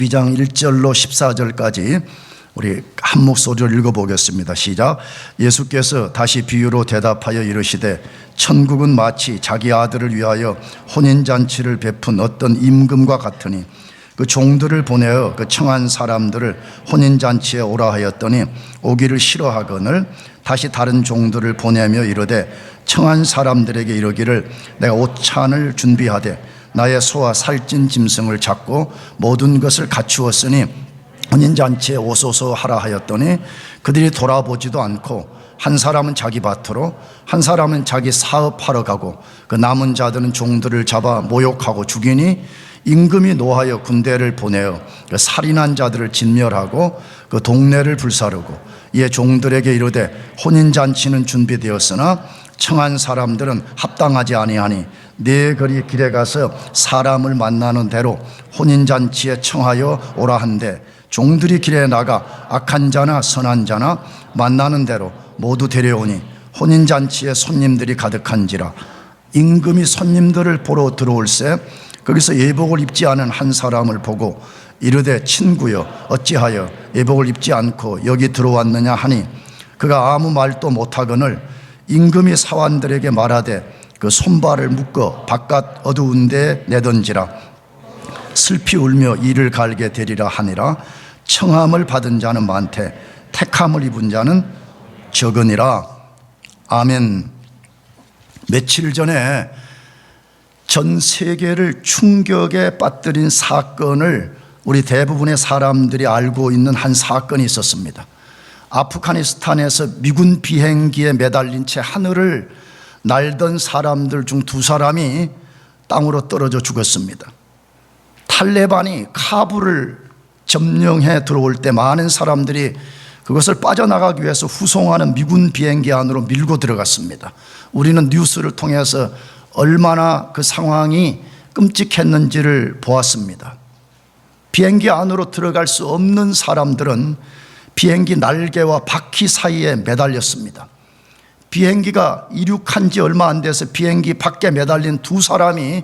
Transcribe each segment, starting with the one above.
2장 1절로 14절까지 우리 한 목소리로 읽어보겠습니다. 시작. 예수께서 다시 비유로 대답하여 이르시되 천국은 마치 자기 아들을 위하여 혼인잔치를 베푼 어떤 임금과 같으니 그 종들을 보내어 그 청한 사람들을 혼인잔치에 오라 하였더니 오기를 싫어하거늘 다시 다른 종들을 보내며 이르되 청한 사람들에게 이르기를 내가 옷찬을 준비하되 나의 소와 살찐 짐승을 잡고 모든 것을 갖추었으니 혼인잔치에 오소서 하라 하였더니 그들이 돌아보지도 않고 한 사람은 자기 밭으로 한 사람은 자기 사업하러 가고 그 남은 자들은 종들을 잡아 모욕하고 죽이니 임금이 노하여 군대를 보내어 그 살인한 자들을 진멸하고 그 동네를 불사르고 이에 종들에게 이르되 혼인잔치는 준비되었으나 청한 사람들은 합당하지 아니하니 네 거리 길에 가서 사람을 만나는 대로 혼인잔치에 청하여 오라 한데 종들이 길에 나가 악한 자나 선한 자나 만나는 대로 모두 데려오니 혼인잔치에 손님들이 가득한지라. 임금이 손님들을 보러 들어올새 거기서 예복을 입지 않은 한 사람을 보고 이르되 친구여 어찌하여 예복을 입지 않고 여기 들어왔느냐 하니 그가 아무 말도 못하거늘 임금이 사환들에게 말하되 그 손발을 묶어 바깥 어두운 데 내던지라. 슬피 울며 이를 갈게 되리라 하니라. 청함을 받은 자는 많되 택함을 입은 자는 적으니라. 아멘. 며칠 전에 전 세계를 충격에 빠뜨린 사건을 우리 대부분의 사람들이 알고 있는 한 사건이 있었습니다. 아프가니스탄에서 미군 비행기에 매달린 채 하늘을 날던 사람들 중 두 사람이 땅으로 떨어져 죽었습니다. 탈레반이 카불을 점령해 들어올 때 많은 사람들이 그것을 빠져나가기 위해서 후송하는 미군 비행기 안으로 밀고 들어갔습니다. 우리는 뉴스를 통해서 얼마나 그 상황이 끔찍했는지를 보았습니다. 비행기 안으로 들어갈 수 없는 사람들은 비행기 날개와 바퀴 사이에 매달렸습니다. 비행기가 이륙한 지 얼마 안 돼서 비행기 밖에 매달린 두 사람이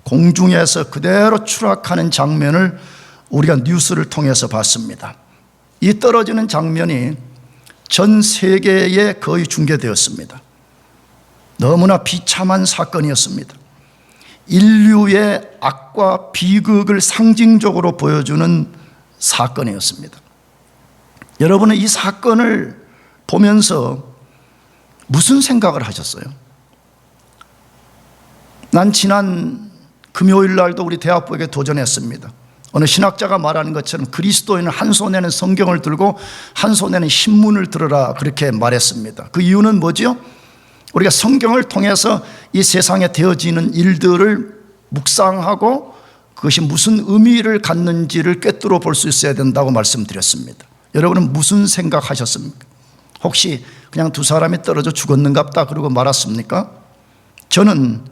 공중에서 그대로 추락하는 장면을 우리가 뉴스를 통해서 봤습니다. 이 떨어지는 장면이 전 세계에 거의 중계되었습니다. 너무나 비참한 사건이었습니다. 인류의 악과 비극을 상징적으로 보여주는 사건이었습니다. 여러분은 이 사건을 보면서 무슨 생각을 하셨어요? 난 지난 금요일 날도 우리 대학부에게 도전했습니다. 어느 신학자가 말하는 것처럼 그리스도인은 한 손에는 성경을 들고 한 손에는 신문을 들으라 그렇게 말했습니다. 그 이유는 뭐죠? 우리가 성경을 통해서 이 세상에 되어지는 일들을 묵상하고 그것이 무슨 의미를 갖는지를 꿰뚫어 볼 수 있어야 된다고 말씀드렸습니다. 여러분은 무슨 생각하셨습니까? 혹시 그냥 두 사람이 떨어져 죽었는갑다 그러고 말았습니까? 저는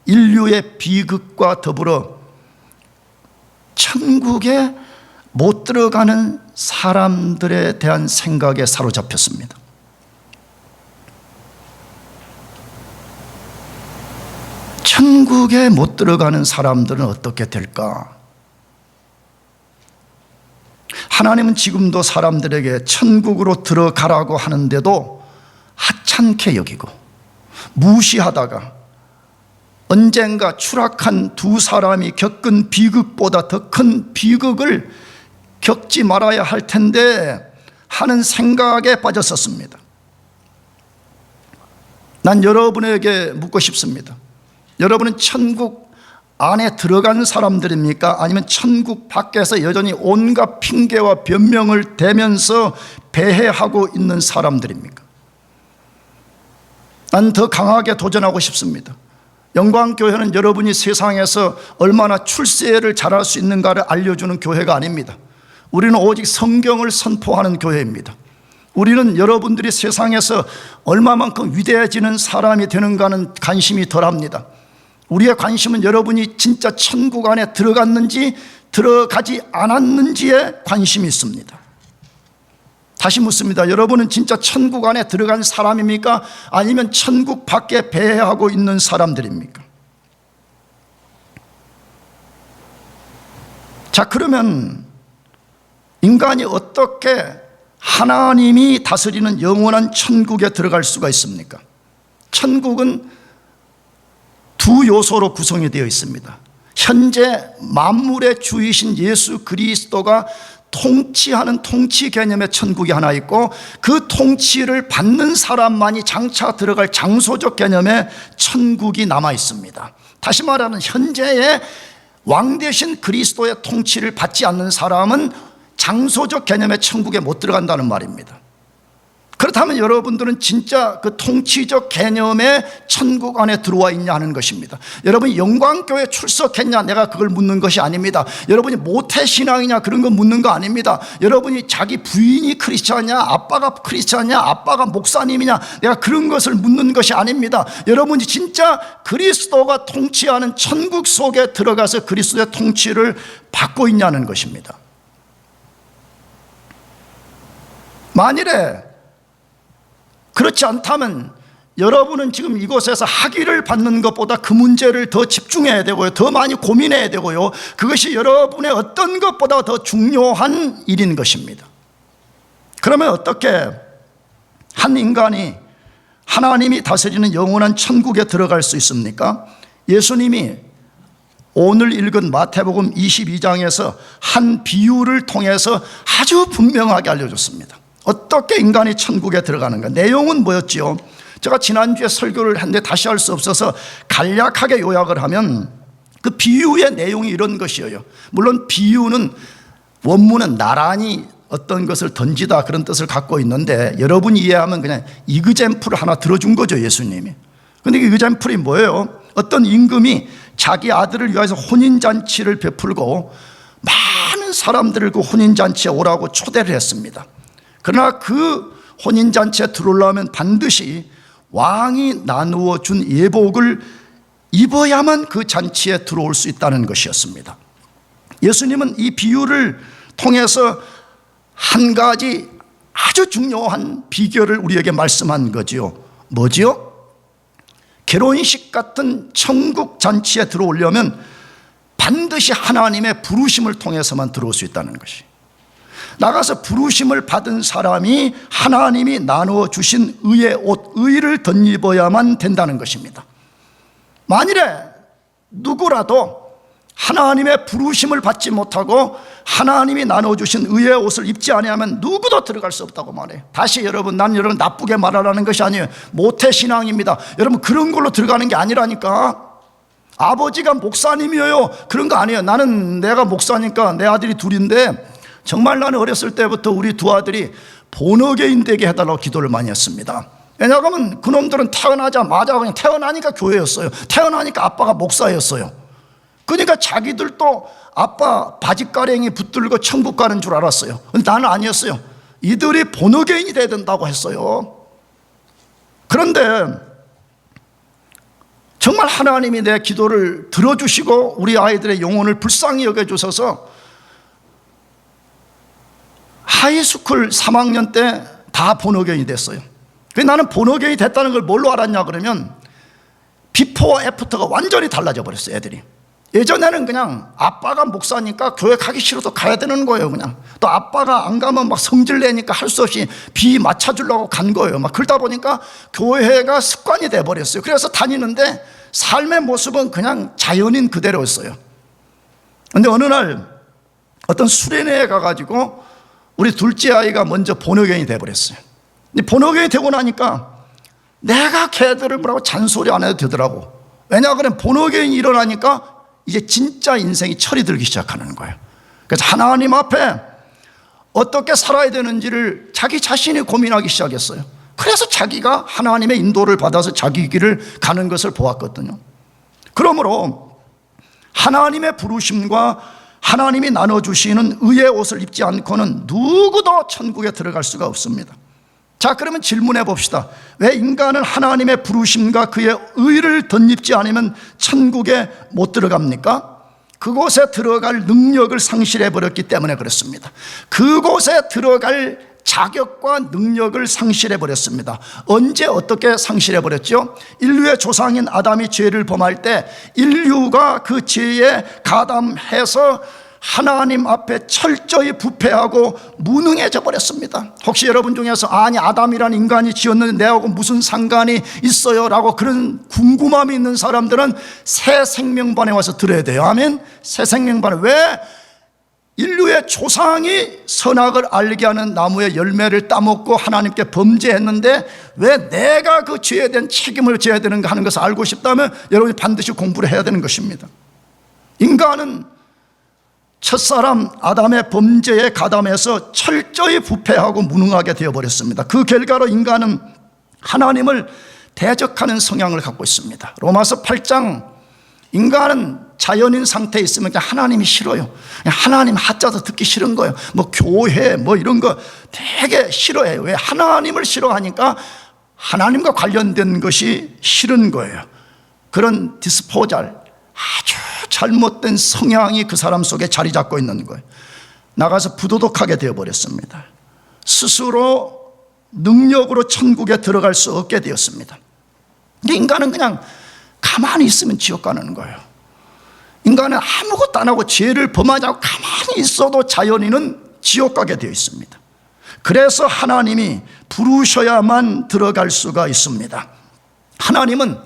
인류의 비극과 더불어 천국에 못 들어가는 사람들에 대한 생각에 사로잡혔습니다. 천국에 못 들어가는 사람들은 어떻게 될까? 하나님은 지금도 사람들에게 천국으로 들어가라고 하는데도 하찮게 여기고 무시하다가 언젠가 추락한 두 사람이 겪은 비극보다 더 큰 비극을 겪지 말아야 할 텐데 하는 생각에 빠졌었습니다. 난 여러분에게 묻고 싶습니다. 여러분은 천국 안에 들어간 사람들입니까? 아니면 천국 밖에서 여전히 온갖 핑계와 변명을 대면서 배회하고 있는 사람들입니까? 난 더 강하게 도전하고 싶습니다. 영광교회는 여러분이 세상에서 얼마나 출세를 잘할 수 있는가를 알려주는 교회가 아닙니다. 우리는 오직 성경을 선포하는 교회입니다. 우리는 여러분들이 세상에서 얼마만큼 위대해지는 사람이 되는가는 관심이 덜합니다. 우리의 관심은 여러분이 진짜 천국 안에 들어갔는지 들어가지 않았는지에 관심이 있습니다. 다시 묻습니다. 여러분은 진짜 천국 안에 들어간 사람입니까? 아니면 천국 밖에 배회하고 있는 사람들입니까? 자, 그러면 인간이 어떻게 하나님이 다스리는 영원한 천국에 들어갈 수가 있습니까? 천국은 두 요소로 구성이 되어 있습니다. 현재 만물의 주이신 예수 그리스도가 통치하는 통치 개념의 천국이 하나 있고, 그 통치를 받는 사람만이 장차 들어갈 장소적 개념의 천국이 남아 있습니다. 다시 말하면 현재의 왕 대신 그리스도의 통치를 받지 않는 사람은 장소적 개념의 천국에 못 들어간다는 말입니다. 그렇다면 여러분들은 진짜 그 통치적 개념의 천국 안에 들어와 있냐 하는 것입니다. 여러분이 영광교회 출석했냐, 내가 그걸 묻는 것이 아닙니다. 여러분이 모태신앙이냐, 그런 거 묻는 거 아닙니다. 여러분이 자기 부인이 크리스찬이냐, 아빠가 크리스찬이냐, 아빠가 목사님이냐, 내가 그런 것을 묻는 것이 아닙니다. 여러분이 진짜 그리스도가 통치하는 천국 속에 들어가서 그리스도의 통치를 받고 있냐는 것입니다. 만일에 그렇지 않다면 여러분은 지금 이곳에서 학위를 받는 것보다 그 문제를 더 집중해야 되고요, 더 많이 고민해야 되고요, 그것이 여러분의 어떤 것보다 더 중요한 일인 것입니다. 그러면 어떻게 한 인간이 하나님이 다스리는 영원한 천국에 들어갈 수 있습니까? 예수님이 오늘 읽은 마태복음 22장에서 한 비유를 통해서 아주 분명하게 알려줬습니다. 어떻게 인간이 천국에 들어가는가? 내용은 뭐였지요? 제가 지난주에 설교를 했는데 다시 할 수 없어서 간략하게 요약을 하면, 그 비유의 내용이 이런 것이에요. 물론 비유는 원문은 나란히 어떤 것을 던지다, 그런 뜻을 갖고 있는데, 여러분이 이해하면 그냥 이그젬플을 하나 들어준 거죠, 예수님이. 근데 그 이그젬플이 뭐예요? 어떤 임금이 자기 아들을 위해서 혼인잔치를 베풀고 많은 사람들을 그 혼인잔치에 오라고 초대를 했습니다. 그러나 그 혼인잔치에 들어오려면 반드시 왕이 나누어 준 예복을 입어야만 그 잔치에 들어올 수 있다는 것이었습니다. 예수님은 이 비유를 통해서 한 가지 아주 중요한 비결을 우리에게 말씀한 거지요. 뭐지요? 결혼식 같은 천국 잔치에 들어오려면 반드시 하나님의 부르심을 통해서만 들어올 수 있다는 것이, 나가서 부르심을 받은 사람이 하나님이 나누어 주신 의의 옷, 의를 덧입어야만 된다는 것입니다. 만일에 누구라도 하나님의 부르심을 받지 못하고 하나님이 나누어 주신 의의 옷을 입지 아니하면 누구도 들어갈 수 없다고 말해요. 다시 여러분, 난 여러분 나쁘게 말하라는 것이 아니에요. 모태신앙입니다. 여러분 그런 걸로 들어가는 게 아니라니까. 아버지가 목사님이에요, 그런 거 아니에요. 나는 내가 목사니까 내 아들이 둘인데, 정말 나는 어렸을 때부터 우리 두 아들이 본어게인 되게 해달라고 기도를 많이 했습니다. 왜냐하면 그놈들은 태어나자마자 그냥 태어나니까 교회였어요. 태어나니까 아빠가 목사였어요. 그러니까 자기들도 아빠 바지가랭이 붙들고 천국 가는 줄 알았어요. 근데 나는 아니었어요. 이들이 본어게인이 돼야 된다고 했어요. 그런데 정말 하나님이 내 기도를 들어주시고 우리 아이들의 영혼을 불쌍히 여겨주셔서 하이스쿨 3학년 때 다 본어게인이 됐어요. 나는 본어게인이 됐다는 걸 뭘로 알았냐 그러면, 비포와 애프터가 완전히 달라져 버렸어요, 애들이. 예전에는 그냥 아빠가 목사니까 교회 가기 싫어도 가야 되는 거예요. 그냥 또 아빠가 안 가면 막 성질 내니까 할 수 없이 비 맞춰주려고 간 거예요. 막 그러다 보니까 교회가 습관이 돼 버렸어요. 그래서 다니는데 삶의 모습은 그냥 자연인 그대로였어요. 그런데 어느 날 어떤 수련회에 가가지고 우리 둘째 아이가 먼저 본어게인이 돼버렸어요. 근데 본어게인이 되고 나니까 내가 걔들을 뭐라고 잔소리 안 해도 되더라고. 왜냐하면 본어게인이 일어나니까 이제 진짜 인생이 철이 들기 시작하는 거예요. 그래서 하나님 앞에 어떻게 살아야 되는지를 자기 자신이 고민하기 시작했어요. 그래서 자기가 하나님의 인도를 받아서 자기 길을 가는 것을 보았거든요. 그러므로 하나님의 부르심과 하나님이 나눠주시는 의의 옷을 입지 않고는 누구도 천국에 들어갈 수가 없습니다. 자, 그러면 질문해 봅시다. 왜 인간은 하나님의 부르심과 그의 의를 덧입지 않으면 천국에 못 들어갑니까? 그곳에 들어갈 능력을 상실해 버렸기 때문에 그렇습니다. 그곳에 들어갈 자격과 능력을 상실해 버렸습니다. 언제 어떻게 상실해 버렸죠? 인류의 조상인 아담이 죄를 범할 때 인류가 그 죄에 가담해서 하나님 앞에 철저히 부패하고 무능해져 버렸습니다. 혹시 여러분 중에서 아니 아담이라는 인간이 지었는데 내하고 무슨 상관이 있어요? 라고 그런 궁금함이 있는 사람들은 새 생명반에 와서 들어야 돼요. 아멘. 새 생명반에 왜 인류의 조상이 선악을 알게 하는 나무의 열매를 따먹고 하나님께 범죄했는데 왜 내가 그 죄에 대한 책임을 져야 되는가 하는 것을 알고 싶다면 여러분이 반드시 공부를 해야 되는 것입니다. 인간은 첫사람 아담의 범죄에 가담해서 철저히 부패하고 무능하게 되어버렸습니다. 그 결과로 인간은 하나님을 대적하는 성향을 갖고 있습니다. 로마서 8장 인간은 자연인 상태에 있으면 그냥 하나님이 싫어요. 그냥 하나님 하자도 듣기 싫은 거예요. 뭐 교회 뭐 이런 거 되게 싫어해요. 왜? 하나님을 싫어하니까 하나님과 관련된 것이 싫은 거예요. 그런 디스포잘, 아주 잘못된 성향이 그 사람 속에 자리 잡고 있는 거예요. 나가서 부도덕하게 되어버렸습니다. 스스로 능력으로 천국에 들어갈 수 없게 되었습니다. 근데 인간은 그냥 가만히 있으면 지옥 가는 거예요. 인간은 아무것도 안 하고 죄를 범하지 않고 가만히 있어도 자연인은 지옥 가게 되어 있습니다. 그래서 하나님이 부르셔야만 들어갈 수가 있습니다. 하나님은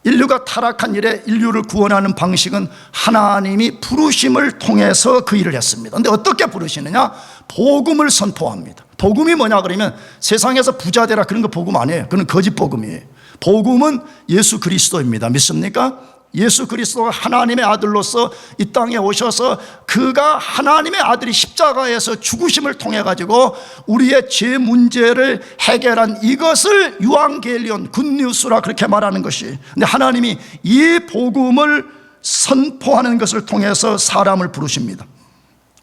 인류가 타락한 이래 인류를 구원하는 방식은 하나님이 부르심을 통해서 그 일을 했습니다. 그런데 어떻게 부르시느냐? 복음을 선포합니다. 복음이 뭐냐 그러면 세상에서 부자 되라 그런 거 복음 아니에요. 그건 거짓 복음이에요. 복음은 예수 그리스도입니다. 믿습니까? 예수 그리스도가 하나님의 아들로서 이 땅에 오셔서 그가 하나님의 아들이 십자가에서 죽으심을 통해 가지고 우리의 죄 문제를 해결한 이것을 유앙겔리온 굿뉴스라 그렇게 말하는 것이. 근데 하나님이 이 복음을 선포하는 것을 통해서 사람을 부르십니다.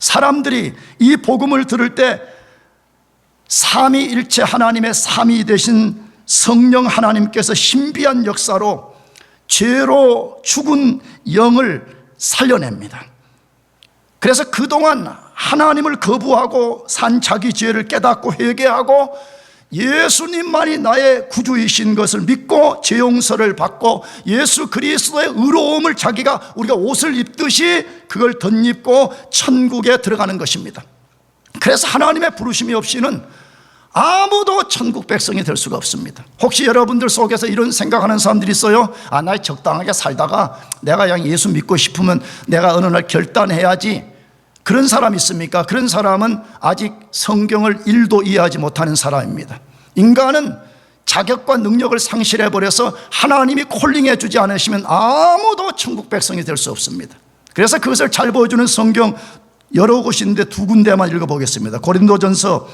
사람들이 이 복음을 들을 때 삼위일체 하나님의 삼위 되신 성령 하나님께서 신비한 역사로 죄로 죽은 영을 살려냅니다. 그래서 그동안 하나님을 거부하고 산 자기 죄를 깨닫고 회개하고 예수님만이 나의 구주이신 것을 믿고 죄 용서를 받고 예수 그리스도의 의로움을 자기가 우리가 옷을 입듯이 그걸 덧입고 천국에 들어가는 것입니다. 그래서 하나님의 부르심이 없이는 아무도 천국 백성이 될 수가 없습니다. 혹시 여러분들 속에서 이런 생각하는 사람들이 있어요? 아, 나 적당하게 살다가 내가 그냥 예수 믿고 싶으면 내가 어느 날 결단해야지. 그런 사람 있습니까? 그런 사람은 아직 성경을 1도 이해하지 못하는 사람입니다. 인간은 자격과 능력을 상실해버려서 하나님이 콜링해 주지 않으시면 아무도 천국 백성이 될 수 없습니다. 그래서 그것을 잘 보여주는 성경 여러 곳인데 두 군데만 읽어보겠습니다. 고린도전서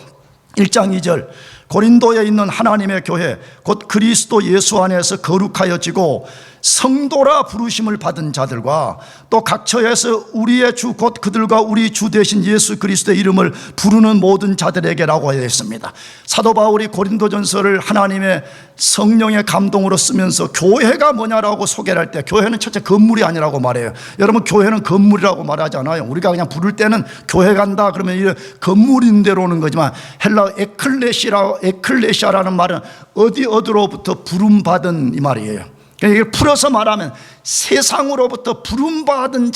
1장 2절 고린도에 있는 하나님의 교회 곧 그리스도 예수 안에서 거룩하여지고 성도라 부르심을 받은 자들과 또 각처에서 우리의 주 곧 그들과 우리 주 되신 예수 그리스도의 이름을 부르는 모든 자들에게라고 했습니다. 사도 바울이 고린도전서를 하나님의 성령의 감동으로 쓰면서 교회가 뭐냐라고 소개를 할 때 교회는 첫째 건물이 아니라고 말해요. 여러분 교회는 건물이라고 말하지 않아요. 우리가 그냥 부를 때는 교회 간다 그러면 건물인 대로 오는 거지만 헬라 에클레시아라는 말은 어디로부터 부름받은 이 말이에요. 이걸 풀어서 말하면 세상으로부터 부름받은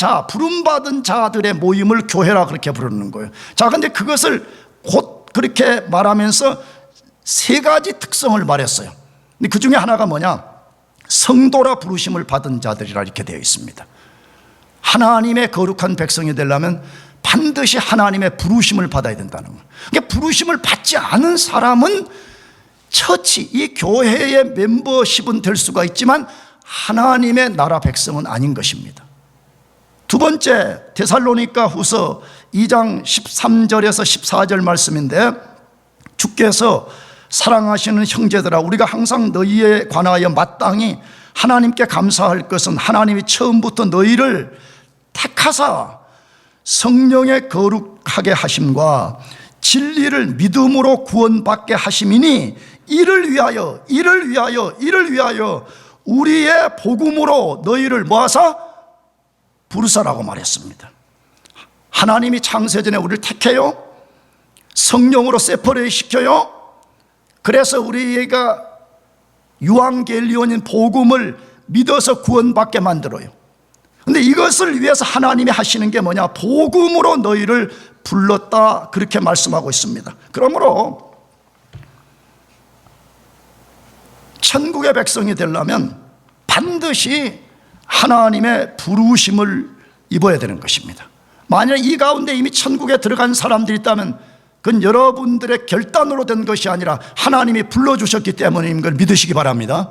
자들의 모임을 교회라 그렇게 부르는 거예요. 자, 근데 그것을 곧 그렇게 말하면서 세 가지 특성을 말했어요. 근데 그 중에 하나가 뭐냐? 성도라 부르심을 받은 자들이라 이렇게 되어 있습니다. 하나님의 거룩한 백성이 되려면 반드시 하나님의 부르심을 받아야 된다는 거예요. 그러니까 부르심을 받지 않은 사람은 처치, 이 교회의 멤버십은 될 수가 있지만 하나님의 나라 백성은 아닌 것입니다. 두 번째, 데살로니가 후서 2장 13절에서 14절 말씀인데 주께서 사랑하시는 형제들아 우리가 항상 너희에 관하여 마땅히 하나님께 감사할 것은 하나님이 처음부터 너희를 택하사 성령의 거룩하게 하심과 진리를 믿음으로 구원받게 하심이니 이를 위하여 우리의 복음으로 너희를 모아서 부르사라고 말했습니다. 하나님이 창세전에 우리를 택해요. 성령으로 세퍼레이트 시켜요. 그래서 우리가 유앙겔리온인 복음을 믿어서 구원받게 만들어요. 그런데 이것을 위해서 하나님이 하시는 게 뭐냐? 복음으로 너희를 불렀다, 그렇게 말씀하고 있습니다. 그러므로 천국의 백성이 되려면 반드시 하나님의 부르심을 입어야 되는 것입니다. 만약 이 가운데 이미 천국에 들어간 사람들이 있다면 그건 여러분들의 결단으로 된 것이 아니라 하나님이 불러주셨기 때문인 걸 믿으시기 바랍니다.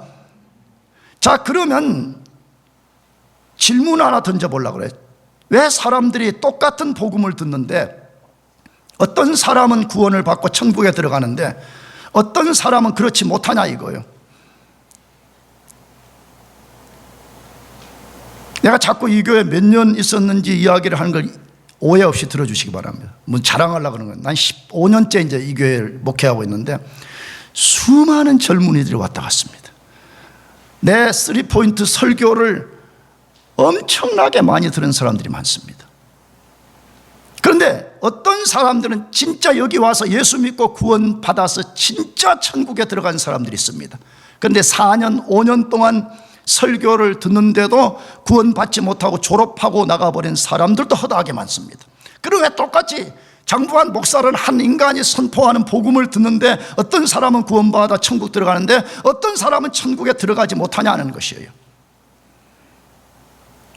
자, 그러면 질문 하나 던져보려고 그래요. 왜 사람들이 똑같은 복음을 듣는데 어떤 사람은 구원을 받고 천국에 들어가는데 어떤 사람은 그렇지 못하냐 이거예요. 내가 자꾸 이 교회 몇 년 있었는지 이야기를 하는 걸 오해 없이 들어주시기 바랍니다. 뭐 자랑하려고 그러는 거예요. 난 15년째 이제 이 교회를 목회하고 있는데 수많은 젊은이들이 왔다 갔습니다. 내 3포인트 설교를 엄청나게 많이 들은 사람들이 많습니다. 그런데 어떤 사람들은 진짜 여기 와서 예수 믿고 구원 받아서 진짜 천국에 들어간 사람들이 있습니다. 그런데 4년, 5년 동안 설교를 듣는데도 구원받지 못하고 졸업하고 나가버린 사람들도 허다하게 많습니다. 그럼 왜 똑같이 장부한 목사를 한 인간이 선포하는 복음을 듣는데 어떤 사람은 구원받아 천국 들어가는데 어떤 사람은 천국에 들어가지 못하냐는 것이에요.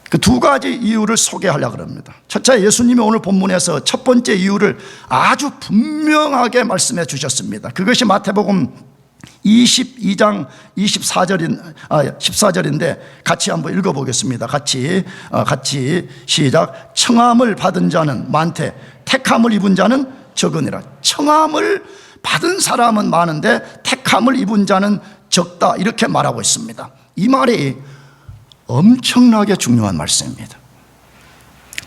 그 두 가지 이유를 소개하려고 합니다. 첫째, 예수님이 오늘 본문에서 첫 번째 이유를 아주 분명하게 말씀해 주셨습니다. 그것이 마태복음 22장 14절인데 같이 한번 읽어보겠습니다. 같이 시작. 청함을 받은 자는 많되 택함을 입은 자는 적으니라. 청함을 받은 사람은 많은데 택함을 입은 자는 적다, 이렇게 말하고 있습니다. 이 말이 엄청나게 중요한 말씀입니다.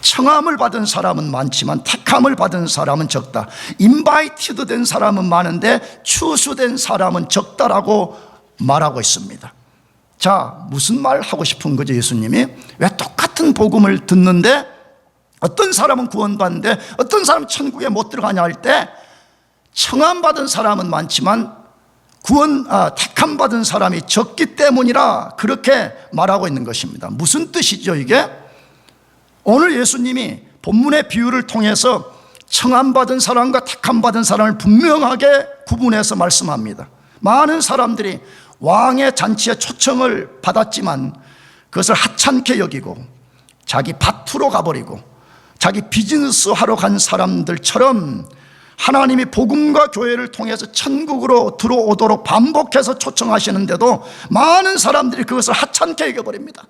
청함을 받은 사람은 많지만 택함을 받은 사람은 적다. 인바이티드 된 사람은 많은데 추수된 사람은 적다라고 말하고 있습니다. 자, 무슨 말 하고 싶은 거죠? 예수님이 왜 똑같은 복음을 듣는데 어떤 사람은 구원받는데 어떤 사람은 천국에 못 들어가냐 할 때 청함 받은 사람은 많지만 택함 받은 사람이 적기 때문이라 그렇게 말하고 있는 것입니다. 무슨 뜻이죠 이게? 오늘 예수님이 본문의 비유를 통해서 청함 받은 사람과 택함 받은 사람을 분명하게 구분해서 말씀합니다. 많은 사람들이 왕의 잔치에 초청을 받았지만 그것을 하찮게 여기고 자기 밭으로 가버리고 자기 비즈니스 하러 간 사람들처럼 하나님이 복음과 교회를 통해서 천국으로 들어오도록 반복해서 초청하시는데도 많은 사람들이 그것을 하찮게 여겨버립니다.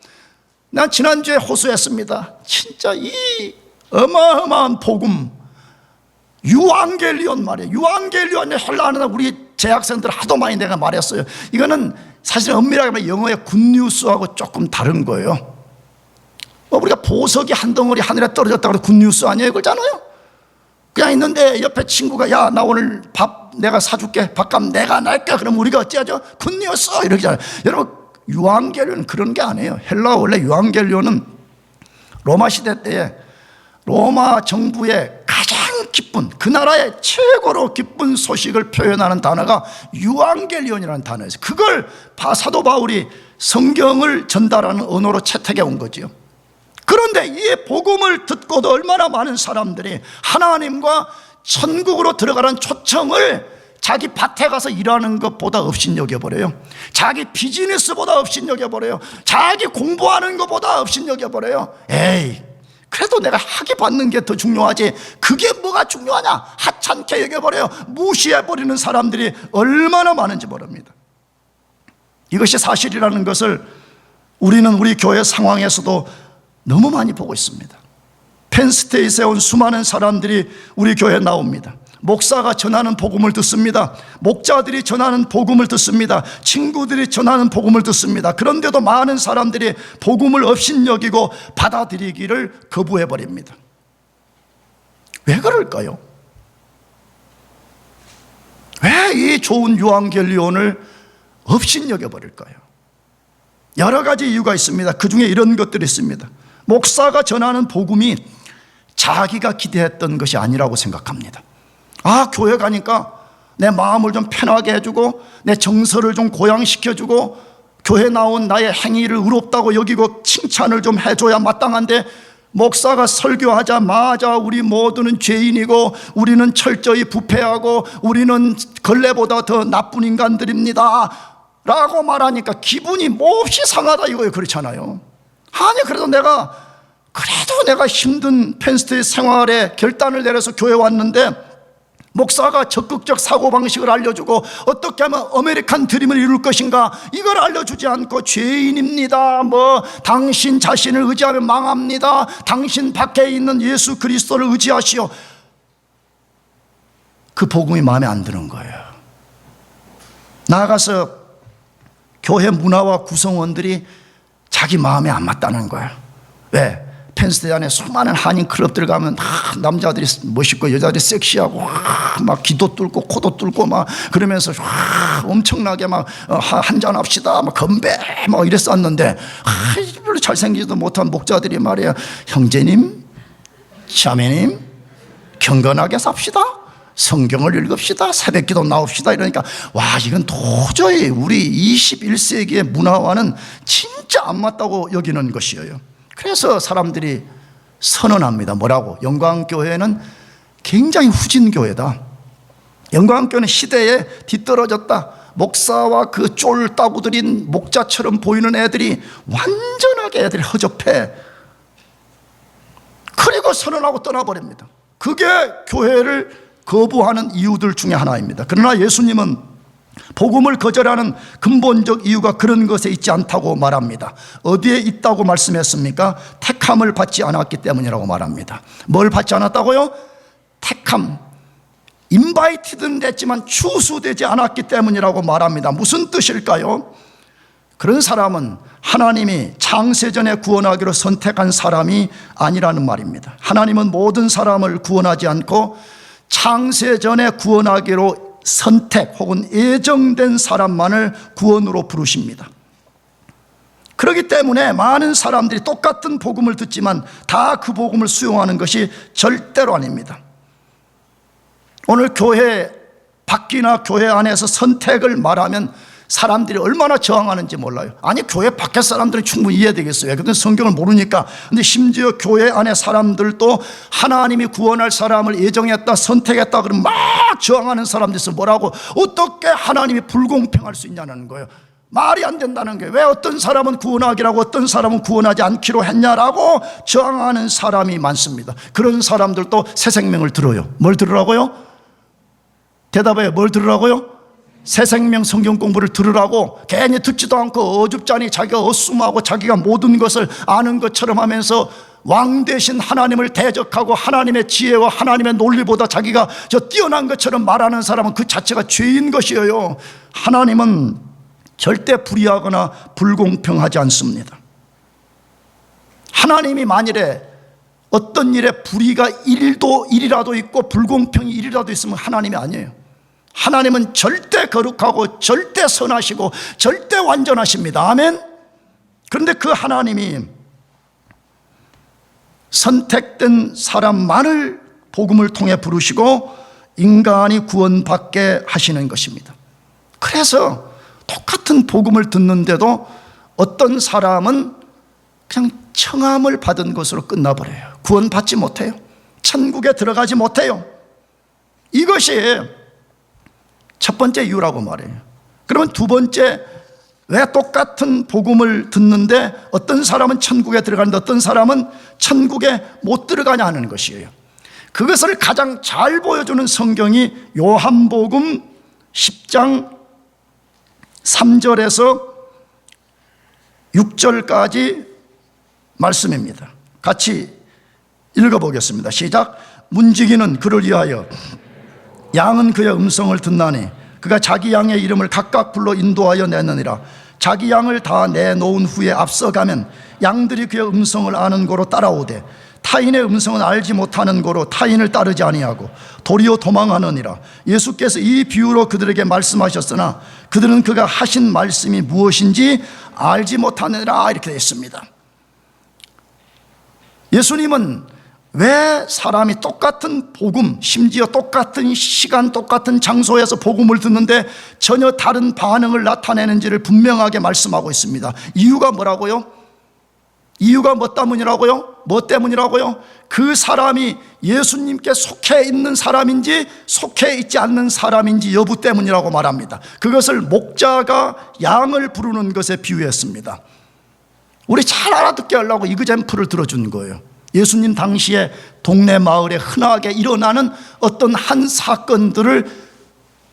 난 지난주에 호소했습니다. 진짜 이 어마어마한 복음, 유앙겔리온 말이에요. 유앙겔리온이 헬라어는 우리 재학생들 하도 많이 내가 말했어요. 이거는 사실 엄밀하게 말하면 영어의 굿뉴스하고 조금 다른 거예요. 우리가 보석이 한 덩어리 하늘에 떨어졌다고 해서 굿뉴스 아니에요? 그러잖아요. 그냥 있는데 옆에 친구가 야, 나 오늘 밥 내가 사줄게, 밥값 내가 낼게. 그럼 우리가 어찌하죠? 굿뉴스 이렇게 하잖아요. 여러분, 유앙겔리온은 그런 게 아니에요. 헬라어 원래 유앙겔리온은 로마 시대 때에 로마 정부의 가장 기쁜, 그 나라의 최고로 기쁜 소식을 표현하는 단어가 유앙겔리온이라는 단어예요. 그걸 사도 바울이 성경을 전달하는 언어로 채택해 온 거죠. 그런데 이 복음을 듣고도 얼마나 많은 사람들이 하나님과 천국으로 들어가는 초청을 자기 밭에 가서 일하는 것보다 업신여겨버려요. 자기 비즈니스보다 업신여겨버려요. 자기 공부하는 것보다 업신여겨버려요. 에이, 그래도 내가 학위 받는 게 더 중요하지 그게 뭐가 중요하냐 하찮게 여겨버려요. 무시해버리는 사람들이 얼마나 많은지 모릅니다. 이것이 사실이라는 것을 우리는 우리 교회 상황에서도 너무 많이 보고 있습니다. 펜스테이트에 온 수많은 사람들이 우리 교회에 나옵니다. 목사가 전하는 복음을 듣습니다. 목자들이 전하는 복음을 듣습니다. 친구들이 전하는 복음을 듣습니다. 그런데도 많은 사람들이 복음을 업신여기고 받아들이기를 거부해버립니다. 왜 그럴까요? 왜 이 좋은 유앙겔리온을 업신여겨버릴까요? 여러 가지 이유가 있습니다. 그 중에 이런 것들이 있습니다. 목사가 전하는 복음이 자기가 기대했던 것이 아니라고 생각합니다. 교회 가니까 내 마음을 좀 편하게 해주고 내 정서를 좀 고양시켜주고 교회 나온 나의 행위를 의롭다고 여기고 칭찬을 좀 해줘야 마땅한데, 목사가 설교하자마자 우리 모두는 죄인이고 우리는 철저히 부패하고 우리는 걸레보다 더 나쁜 인간들입니다 라고 말하니까 기분이 몹시 상하다 이거예요. 그렇잖아요. 아니 그래도 내가 힘든 펜스트의 생활에 결단을 내려서 교회 왔는데, 목사가 적극적 사고방식을 알려주고 어떻게 하면 아메리칸 드림을 이룰 것인가 이걸 알려주지 않고, 죄인입니다, 당신 자신을 의지하면 망합니다, 당신 밖에 있는 예수 그리스도를 의지하시오, 그 복음이 마음에 안 드는 거예요. 나아가서 교회 문화와 구성원들이 자기 마음에 안 맞다는 거예요. 왜? 펜스대 안에 수많은 한인 클럽들 가면 남자들이 멋있고 여자들이 섹시하고 막 귀도 뚫고 코도 뚫고 막 그러면서 엄청나게 막 한잔 합시다 막 건배 막 이랬었는데, 별로 잘생기지도 못한 목자들이 말이야, 형제님 자매님 경건하게 삽시다, 성경을 읽읍시다, 새벽기도 나옵시다 이러니까, 와 이건 도저히 우리 21세기의 문화와는 진짜 안 맞다고 여기는 것이에요. 그래서 사람들이 선언합니다. 뭐라고? 영광교회는 굉장히 후진교회다, 영광교회는 시대에 뒤떨어졌다, 목사와 그 쫄따구들인 목자처럼 보이는 애들이 완전하게 애들이 허접해. 그리고 선언하고 떠나버립니다. 그게 교회를 거부하는 이유들 중에 하나입니다. 그러나 예수님은 복음을 거절하는 근본적 이유가 그런 것에 있지 않다고 말합니다. 어디에 있다고 말씀했습니까? 택함을 받지 않았기 때문이라고 말합니다. 뭘 받지 않았다고요? 택함, 인바이티드는 됐지만 추수되지 않았기 때문이라고 말합니다. 무슨 뜻일까요? 그런 사람은 하나님이 창세전에 구원하기로 선택한 사람이 아니라는 말입니다. 하나님은 모든 사람을 구원하지 않고 창세전에 구원하기로 선택 혹은 예정된 사람만을 구원으로 부르십니다. 그렇기 때문에 많은 사람들이 똑같은 복음을 듣지만 다 그 복음을 수용하는 것이 절대로 아닙니다. 오늘 교회 밖이나 교회 안에서 선택을 말하면 사람들이 얼마나 저항하는지 몰라요. 아니 교회 밖에 사람들은 충분히 이해되겠어요. 그런데 성경을 모르니까. 근데 심지어 교회 안에 사람들도 하나님이 구원할 사람을 예정했다, 선택했다 그러면 막 저항하는 사람들이 있어요. 뭐라고? 어떻게 하나님이 불공평할 수 있냐는 거예요. 말이 안 된다는 거예요. 왜 어떤 사람은 구원하기라고 어떤 사람은 구원하지 않기로 했냐라고 저항하는 사람이 많습니다. 그런 사람들도 새 생명을 들어요. 뭘 들으라고요? 대답해요. 뭘 들으라고요? 새 생명 성경 공부를 들으라고. 괜히 듣지도 않고 어줍잖니 자기가 어수하고 자기가 모든 것을 아는 것처럼 하면서 왕 대신 하나님을 대적하고 하나님의 지혜와 하나님의 논리보다 자기가 뛰어난 것처럼 말하는 사람은 그 자체가 죄인 것이에요. 하나님은 절대 불의하거나 불공평하지 않습니다. 하나님이 만일에 어떤 일에 불의가 1이라도 있고 불공평이 1이라도 있으면 하나님이 아니에요. 하나님은 절대 거룩하고 절대 선하시고 절대 완전하십니다. 아멘. 그런데 그 하나님이 선택된 사람만을 복음을 통해 부르시고 인간이 구원받게 하시는 것입니다. 그래서 똑같은 복음을 듣는데도 어떤 사람은 그냥 청함을 받은 것으로 끝나버려요. 구원받지 못해요. 천국에 들어가지 못해요. 이것이 첫 번째 이유라고 말해요. 그러면 두 번째, 왜 똑같은 복음을 듣는데 어떤 사람은 천국에 들어가는데 어떤 사람은 천국에 못 들어가냐 하는 것이에요. 그것을 가장 잘 보여주는 성경이 요한복음 10장 3절에서 6절까지 말씀입니다. 같이 읽어보겠습니다. 시작. 문지기는 그를 위하여 양은 그의 음성을 듣나니 그가 자기 양의 이름을 각각 불러 인도하여 내느니라. 자기 양을 다 내놓은 후에 앞서가면 양들이 그의 음성을 아는 고로 따라오되 타인의 음성은 알지 못하는 고로 타인을 따르지 아니하고 도리어 도망하느니라. 예수께서 이 비유로 그들에게 말씀하셨으나 그들은 그가 하신 말씀이 무엇인지 알지 못하느니라. 이렇게 되어 있습니다. 예수님은 왜 사람이 똑같은 복음, 심지어 똑같은 시간, 똑같은 장소에서 복음을 듣는데 전혀 다른 반응을 나타내는지를 분명하게 말씀하고 있습니다. 이유가 뭐라고요? 이유가 뭐 때문이라고요? 뭐 때문이라고요? 그 사람이 예수님께 속해 있는 사람인지 속해 있지 않는 사람인지 여부 때문이라고 말합니다. 그것을 목자가 양을 부르는 것에 비유했습니다. 우리 잘 알아듣게 하려고 이그잼플을 들어준 거예요. 예수님 당시에 동네 마을에 흔하게 일어나는 어떤 한 사건들을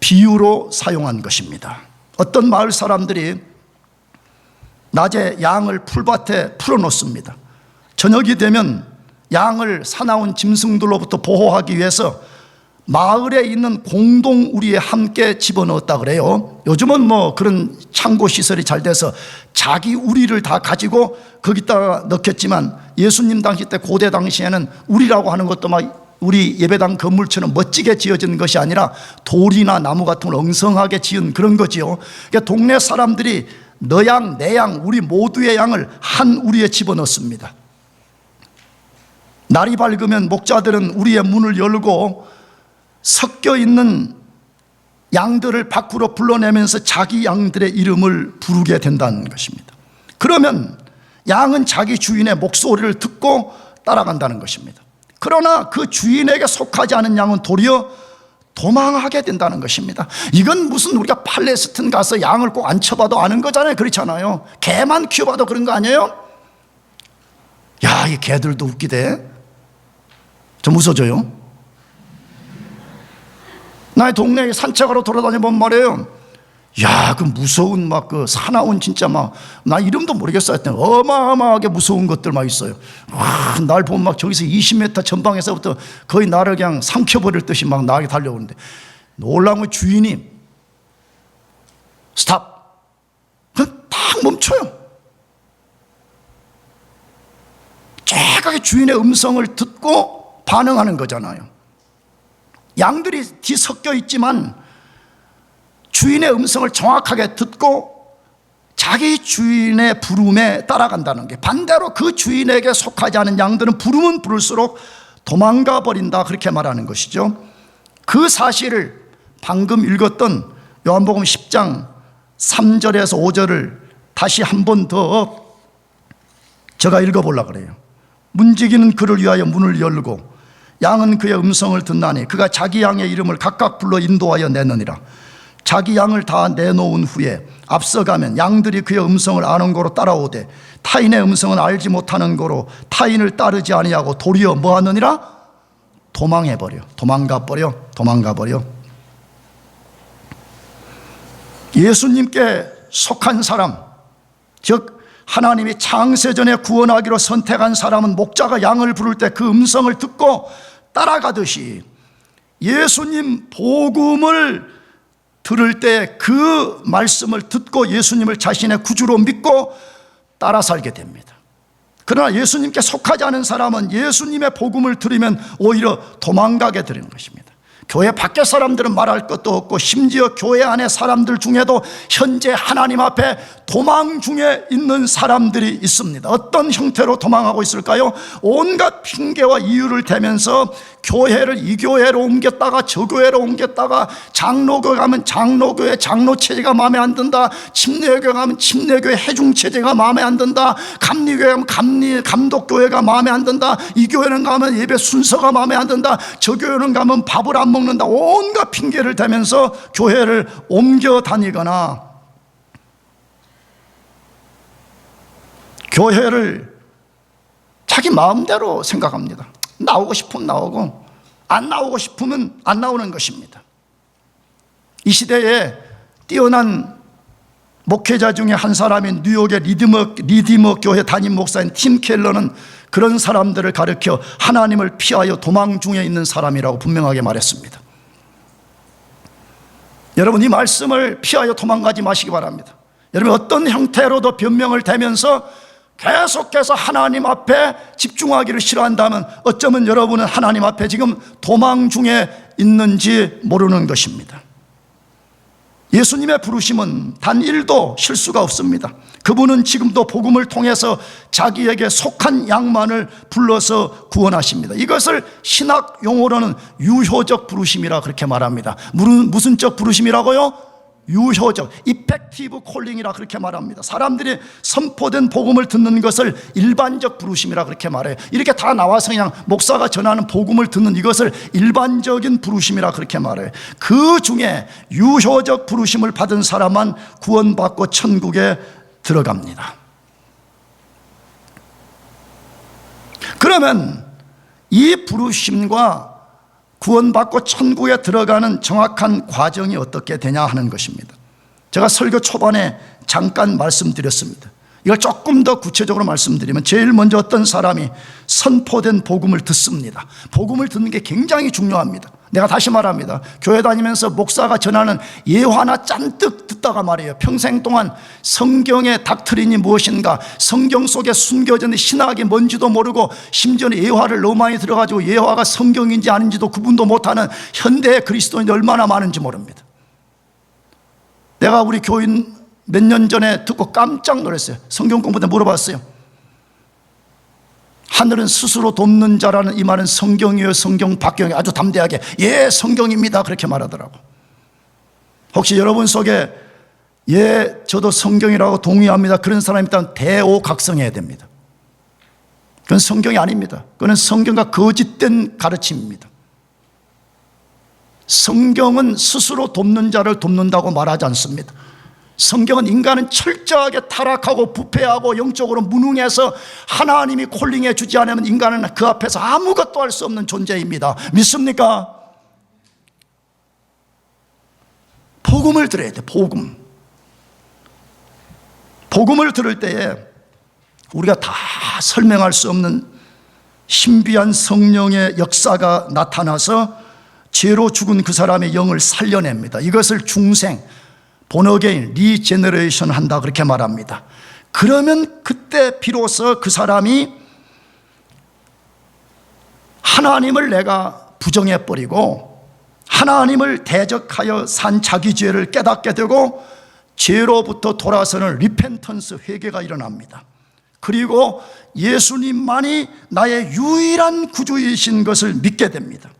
비유로 사용한 것입니다. 어떤 마을 사람들이 낮에 양을 풀밭에 풀어놓습니다. 저녁이 되면 양을 사나운 짐승들로부터 보호하기 위해서 마을에 있는 공동 우리에 함께 집어넣었다 그래요. 요즘은 뭐 그런 창고 시설이 잘 돼서 자기 우리를 다 가지고 거기다가 넣겠지만 예수님 당시 때 고대 당시에는 우리라고 하는 것도 막 우리 예배당 건물처럼 멋지게 지어진 것이 아니라 돌이나 나무 같은 걸 엉성하게 지은 그런 거지요. 그러니까 동네 사람들이 너 양, 내 양, 우리 모두의 양을 한 우리에 집어넣습니다. 날이 밝으면 목자들은 우리의 문을 열고 섞여 있는 양들을 밖으로 불러내면서 자기 양들의 이름을 부르게 된다는 것입니다. 그러면 양은 자기 주인의 목소리를 듣고 따라간다는 것입니다. 그러나 그 주인에게 속하지 않은 양은 도리어 도망하게 된다는 것입니다. 이건 무슨 우리가 팔레스틴 가서 양을 꼭 안 쳐봐도 아는 거잖아요. 그렇잖아요. 개만 키워봐도 그런 거 아니에요? 야, 이 개들도 웃기대. 좀 웃어줘요. 나의 동네에 산책하러 돌아다니면 말이에요. 야, 그 무서운 막 그 사나운 진짜 막 나 이름도 모르겠어요. 어마어마하게 무서운 것들 막 있어요. 와, 날 보면 막 저기서 20m 전방에서부터 거의 나를 그냥 삼켜버릴 듯이 막 나에게 달려오는데 놀라운 건 주인이 스탑! 딱 멈춰요. 정확하게 주인의 음성을 듣고 반응하는 거잖아요. 양들이 뒤섞여 있지만 주인의 음성을 정확하게 듣고 자기 주인의 부름에 따라간다는 게, 반대로 그 주인에게 속하지 않은 양들은 부르면 부를수록 도망가 버린다, 그렇게 말하는 것이죠. 그 사실을 방금 읽었던 요한복음 10장 3절에서 5절을 다시 한 번 더 제가 읽어보려고 그래요. 문지기는 그를 위하여 문을 열고 양은 그의 음성을 듣나니 그가 자기 양의 이름을 각각 불러 인도하여 내느니라. 자기 양을 다 내놓은 후에 앞서가면 양들이 그의 음성을 아는 거로 따라오되 타인의 음성은 알지 못하는 거로 타인을 따르지 아니하고 도리어 뭐 하느니라? 도망가 버려. 예수님께 속한 사람, 즉 하나님이 창세전에 구원하기로 선택한 사람은 목자가 양을 부를 때 그 음성을 듣고 따라가듯이 예수님 복음을 들을 때 그 말씀을 듣고 예수님을 자신의 구주로 믿고 따라 살게 됩니다. 그러나 예수님께 속하지 않은 사람은 예수님의 복음을 들으면 오히려 도망가게 되는 것입니다. 교회 밖의 사람들은 말할 것도 없고 심지어 교회 안의 사람들 중에도 현재 하나님 앞에 도망 중에 있는 사람들이 있습니다. 어떤 형태로 도망하고 있을까요? 온갖 핑계와 이유를 대면서 교회를 이 교회로 옮겼다가 저 교회로 옮겼다가 장로교 가면 장로교회 장로체제가 마음에 안 든다, 침례교회 가면 침례교회 해중체제가 마음에 안 든다, 감리교회 가면 감독교회가 마음에 안 든다, 이 교회는 가면 예배 순서가 마음에 안 든다, 저 교회는 가면 밥을 안 먹는다, 온갖 핑계를 대면서 교회를 옮겨 다니거나 교회를 자기 마음대로 생각합니다. 나오고 싶으면 나오고 안 나오고 싶으면 안 나오는 것입니다. 이 시대에 뛰어난 목회자 중에 한 사람인 뉴욕의 리디머 교회 담임 목사인 팀 켈러는 그런 사람들을 가르쳐 하나님을 피하여 도망 중에 있는 사람이라고 분명하게 말했습니다. 여러분, 이 말씀을 피하여 도망가지 마시기 바랍니다. 여러분, 어떤 형태로도 변명을 대면서 계속해서 하나님 앞에 집중하기를 싫어한다면 어쩌면 여러분은 하나님 앞에 지금 도망 중에 있는지 모르는 것입니다. 예수님의 부르심은 단 1도 실수가 없습니다. 그분은 지금도 복음을 통해서 자기에게 속한 양만을 불러서 구원하십니다. 이것을 신학 용어로는 유효적 부르심이라 그렇게 말합니다. 무슨 적 부르심이라고요? 유효적, 이펙티브 콜링이라 그렇게 말합니다. 사람들이 선포된 복음을 듣는 것을 일반적 부르심이라 그렇게 말해요. 이렇게 다 나와서 그냥 목사가 전하는 복음을 듣는 이것을 일반적인 부르심이라 그렇게 말해요. 그 중에 유효적 부르심을 받은 사람만 구원받고 천국에 들어갑니다. 그러면 이 부르심과 구원받고 천국에 들어가는 정확한 과정이 어떻게 되냐 하는 것입니다. 제가 설교 초반에 잠깐 말씀드렸습니다. 이걸 조금 더 구체적으로 말씀드리면, 제일 먼저 어떤 사람이 선포된 복음을 듣습니다. 복음을 듣는 게 굉장히 중요합니다. 내가 다시 말합니다. 교회 다니면서 목사가 전하는 예화나 잔뜩 듣다가 말이에요, 평생 동안 성경의 닥트린이 무엇인가, 성경 속에 숨겨져 있는 신학이 뭔지도 모르고, 심지어는 예화를 너무 많이 들어가지고 예화가 성경인지 아닌지도 구분도 못하는 현대의 그리스도인이 얼마나 많은지 모릅니다. 내가 우리 교인 몇 년 전에 듣고 깜짝 놀랐어요. 성경 공부 때 물어봤어요. 하늘은 스스로 돕는 자라는 이 말은 성경이에요, 성경 박경이? 아주 담대하게 예, 성경입니다 그렇게 말하더라고. 혹시 여러분 속에 예, 저도 성경이라고 동의합니다 그런 사람이 있다면 대오각성해야 됩니다. 그건 성경이 아닙니다. 그건 성경과 거짓된 가르침입니다. 성경은 스스로 돕는 자를 돕는다고 말하지 않습니다. 성경은 인간은 철저하게 타락하고 부패하고 영적으로 무능해서 하나님이 콜링해 주지 않으면 인간은 그 앞에서 아무것도 할 수 없는 존재입니다. 믿습니까? 복음을 들어야 돼. 복음을 들을 때에 우리가 다 설명할 수 없는 신비한 성령의 역사가 나타나서 죄로 죽은 그 사람의 영을 살려냅니다. 이것을 중생, 본어게인, 리제너레이션 한다 그렇게 말합니다. 그러면 그때 비로소 그 사람이 하나님을 내가 부정해버리고 하나님을 대적하여 산 자기 죄를 깨닫게 되고 죄로부터 돌아서는 리펜턴스, 회개가 일어납니다. 그리고 예수님만이 나의 유일한 구주이신 것을 믿게 됩니다.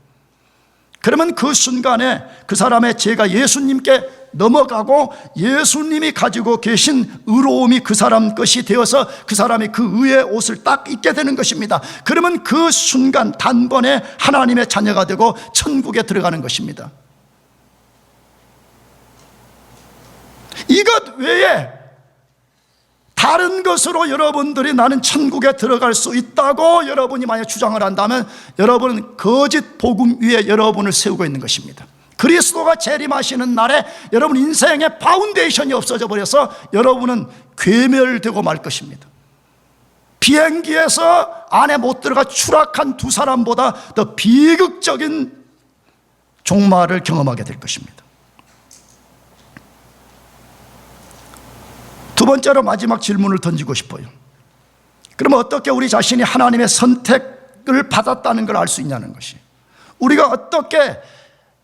그러면 그 순간에 그 사람의 죄가 예수님께 넘어가고 예수님이 가지고 계신 의로움이 그 사람 것이 되어서 그 사람이 그 의의 옷을 딱 입게 되는 것입니다. 그러면 그 순간 단번에 하나님의 자녀가 되고 천국에 들어가는 것입니다. 이것 외에 다른 것으로 여러분들이 나는 천국에 들어갈 수 있다고 여러분이 만약 주장을 한다면 여러분은 거짓 복음 위에 여러분을 세우고 있는 것입니다. 그리스도가 재림하시는 날에 여러분 인생의 파운데이션이 없어져 버려서 여러분은 괴멸되고 말 것입니다. 비행기에서 안에 못 들어가 추락한 두 사람보다 더 비극적인 종말을 경험하게 될 것입니다. 두 번째로 마지막 질문을 던지고 싶어요. 그러면 어떻게 우리 자신이 하나님의 선택을 받았다는 걸 알 수 있냐는 것이, 우리가 어떻게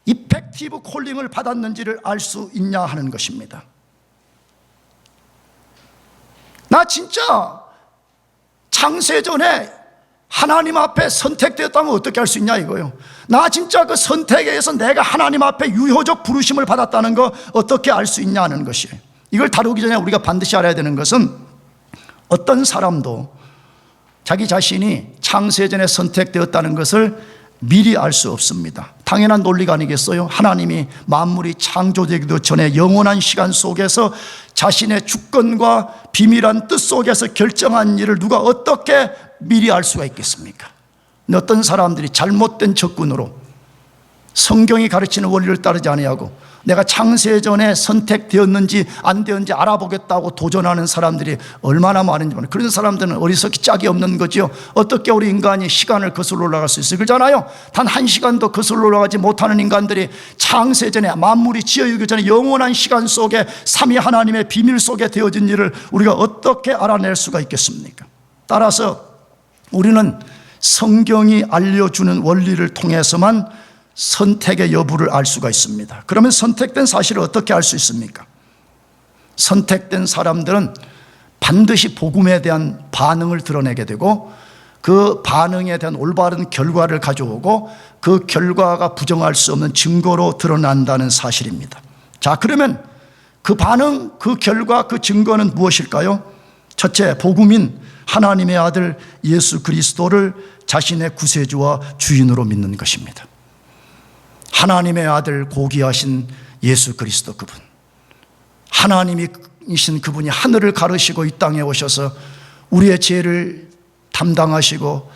이펙티브 콜링을 받았는지를 알 수 있냐 하는 것입니다. 나 진짜 창세전에 하나님 앞에 선택되었다면 어떻게 할 수 있냐 이거요. 나 진짜 그 선택에 의해서 내가 하나님 앞에 유효적 부르심을 받았다는 거 어떻게 알 수 있냐 하는 것이에요. 이걸 다루기 전에 우리가 반드시 알아야 되는 것은, 어떤 사람도 자기 자신이 창세전에 선택되었다는 것을 미리 알 수 없습니다. 당연한 논리가 아니겠어요? 하나님이 만물이 창조되기도 전에 영원한 시간 속에서 자신의 주권과 비밀한 뜻 속에서 결정한 일을 누가 어떻게 미리 알 수가 있겠습니까? 근데 어떤 사람들이 잘못된 접근으로 성경이 가르치는 원리를 따르지 아니하고 내가 창세전에 선택되었는지 안 되었는지 알아보겠다고 도전하는 사람들이 얼마나 많은지 모르겠어요. 그런 사람들은 어리석기 짝이 없는 거죠. 어떻게 우리 인간이 시간을 거슬러 올라갈 수 있어요? 그러잖아요. 단 한 시간도 거슬러 올라가지 못하는 인간들이 창세전에 만물이 지어지기 전에 영원한 시간 속에 삼위 하나님의 비밀 속에 되어진 일을 우리가 어떻게 알아낼 수가 있겠습니까? 따라서 우리는 성경이 알려주는 원리를 통해서만 선택의 여부를 알 수가 있습니다. 그러면 선택된 사실을 어떻게 알 수 있습니까? 선택된 사람들은 반드시 복음에 대한 반응을 드러내게 되고 그 반응에 대한 올바른 결과를 가져오고 그 결과가 부정할 수 없는 증거로 드러난다는 사실입니다. 자, 그러면 그 반응, 그 결과, 그 증거는 무엇일까요? 첫째, 복음인 하나님의 아들 예수 그리스도를 자신의 구세주와 주인으로 믿는 것입니다. 하나님의 아들 고귀하신 예수 그리스도 그분, 하나님이신 그분이 하늘을 가르시고 이 땅에 오셔서 우리의 죄를 담당하시고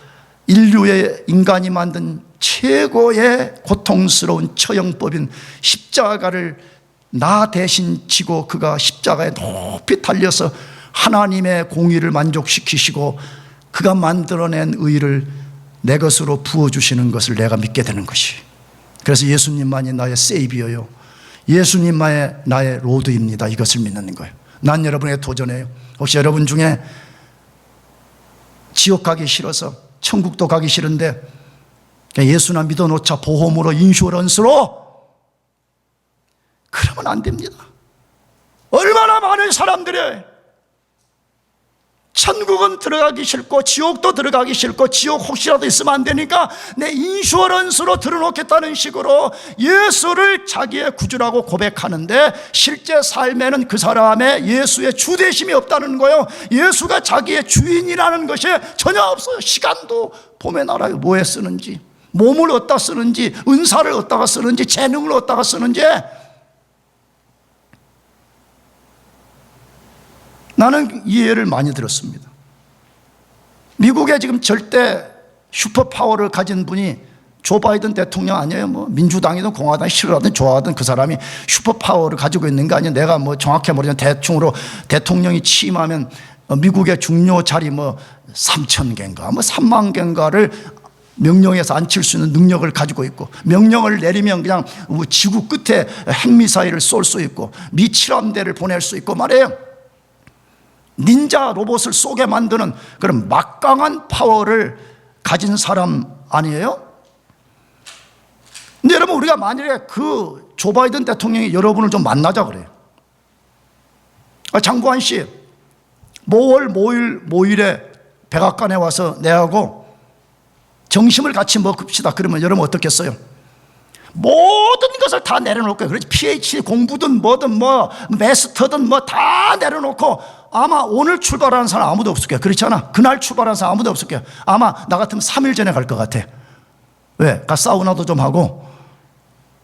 인류의 인간이 만든 최고의 고통스러운 처형법인 십자가를 나 대신 지고 그가 십자가에 높이 달려서 하나님의 공의를 만족시키시고 그가 만들어낸 의를 내 것으로 부어주시는 것을 내가 믿게 되는 것이, 그래서 예수님만이 나의 세이비어요, 예수님만이 나의 로드입니다, 이것을 믿는 거예요. 난 여러분에게 도전해요. 혹시 여러분 중에 지옥 가기 싫어서 천국도 가기 싫은데 예수나 믿어놓자 보험으로 인슈런스로, 그러면 안 됩니다. 얼마나 많은 사람들이 천국은 들어가기 싫고 지옥도 들어가기 싫고 지옥 혹시라도 있으면 안 되니까 내 인슈런스로 들어놓겠다는 식으로 예수를 자기의 구주라고 고백하는데 실제 삶에는 그 사람의 예수의 주대심이 없다는 거예요. 예수가 자기의 주인이라는 것이 전혀 없어요. 시간도 봄의 나라에 뭐에 쓰는지, 몸을 어디다 쓰는지, 은사를 어디다가 쓰는지, 재능을 어디다가 쓰는지. 나는 이 예를 많이 들었습니다. 미국에 지금 절대 슈퍼파워를 가진 분이 조 바이든 대통령 아니에요. 뭐 민주당이든 공화당이 싫어하든 좋아하든 그 사람이 슈퍼파워를 가지고 있는 거 아니에요. 내가 뭐 정확히 모르지만 대충으로 대통령이 취임하면 미국의 중요 자리 뭐 3,000개인가 뭐 3만 개인가를 명령해서 앉힐 수 있는 능력을 가지고 있고, 명령을 내리면 그냥 지구 끝에 핵미사일을 쏠 수 있고 미 칠함대를 보낼 수 있고 말이에요. 닌자 로봇을 쏘게 만드는 그런 막강한 파워를 가진 사람 아니에요? 근데 여러분, 우리가 만약에 그 조 바이든 대통령이 여러분을 좀 만나자 그래요. 장구한 씨, 모월 모일에 백악관에 와서 내하고 점심을 같이 먹읍시다. 그러면 여러분 어떻겠어요? 모든 것을 다 내려놓을 거예요. 그렇지, PhD 공부든 뭐든 뭐 마스터든 뭐 다 내려놓고 아마 오늘 출발하는 사람 아무도 없을 거예요. 그렇지 않아? 그날 출발하는 사람 아무도 없을 거예요. 아마 나 같으면 3일 전에 갈 것 같아. 왜? 가 사우나도 좀 하고,